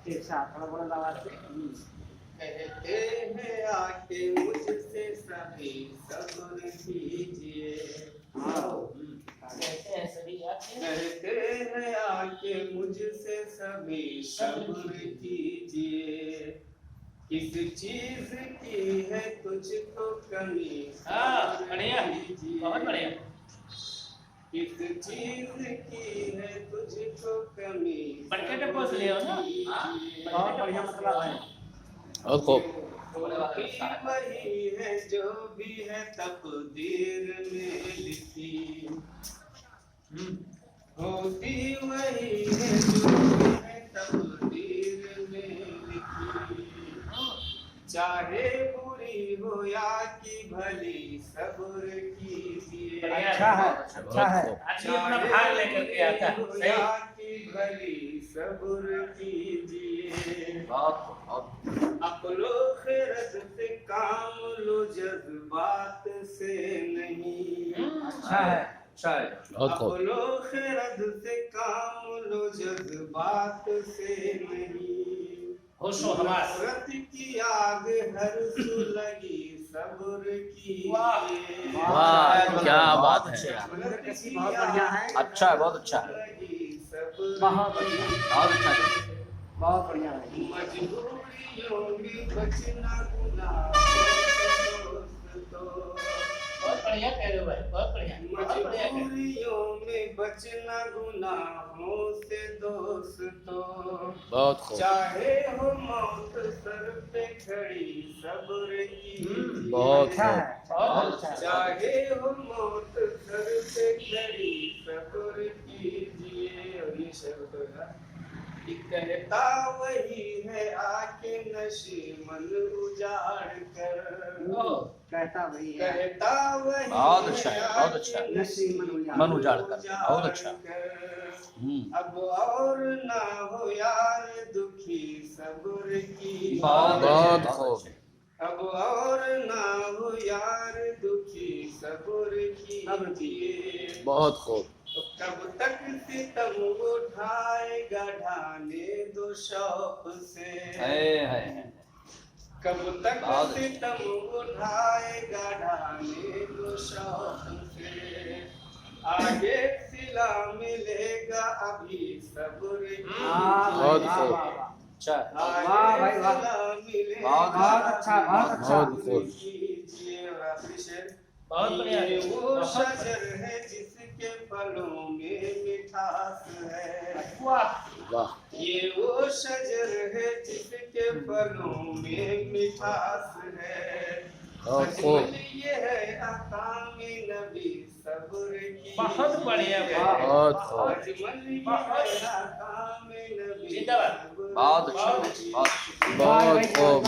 एक साथ थोड़ा बड़ा आवाज से। कहते हैं आके मुझसे सभी सब्र कीजिए। कहते हैं सभी आके कहते हैं आके मुझसे सभी सब्र कीजिए। किस चीज की है तुझको कमी हाँ, बढ़िया, कीजिए। बहुत बढ़िया। किस चीज की है तुझको कमी बढ़ के पोस लियो ना। बहुत बढ़िया मतलब है। बहुत खूब। वही है जो भी है तकदीर में लिखी। होती वही है जो भी है तकदीर में लिखी। चाहे बुरी हो या कि भली सब्र कीजिए। अच्छा है, अच्छा है। आदमी अपना भाग लेकर के आता है। हो सही। या कि भली सब्र कीजिए। बहुत अक्लो खिरत से काम लो जज्बात से नहीं। अच्छा है। अच्छा है। बहुत खूब। अक्लो खिरत से काम लो जज्बात से नहीं। होशो हवास। नफरत की आग हर सुलगी सब्र कीजिए। वाह, क्या बात है। मंदिर कैसी बहुत बढ़िया है। अच्छा है, बहुत अच्छा है। बहुत बढ़िया, बहुत अच्छा है। बहुत बढ़िया है। मजबूरियों में बचना गुनाह दोस्तों। बहुत बढ़िया कह रहे हो भाई, बहुत बढ़िया, बहुत बढ़िया कह रहे हो। मजबूरियों में बचना गुनाहों से दोस्तों। बहुत खूब। चाहे हो मौत सर पे खड़ी सब्र कीजिए। बहुत अच्छा है, खूब। बहुत अच्छा है। चाहे हो मौत सर पे खड़ी सब्र कीजिए। और ये शेर तो है कि कहता वही है आके नशे मन उजाड़ कर। कहता वही है। कहता वही बहुत अच्छा है, बहुत अच्छा है। नशे मन उजाड़ कर, बहुत अच्छा। अब और ना हो यार दुखी सब्र की। बहुत खूब। अब और ना हो यार दुखी सब्र कीजिए। बहुत खूब। कब तक सितम उठाएगा ढाने दो शौक से। कब तक बहुत सितम उठाएगा ढाने दो शौक से। आगे सिला मिलेगा अभी सब्र कीजिए। बहुत वाह, खूब। वाह, वाह। अच्छा है। वाह भाई, वाह। बहुत अच्छा, बहुत अच्छा। बहुत खूब। बहुत बढ़िया। ये वो बहुत शजर है जिसके फलों में मिठास है। वाह। वाह, ये वो शजर है जिसके फलों में मिठास है। बहुत खूब। अजमल ये है अकामी नबी सब्र की। बहुत बढ़िया। बहुत खूब। अजमल ये है अकामी नबी जिंदाबाद। सब्र बहुत अच्छा। की। बहुत खूब।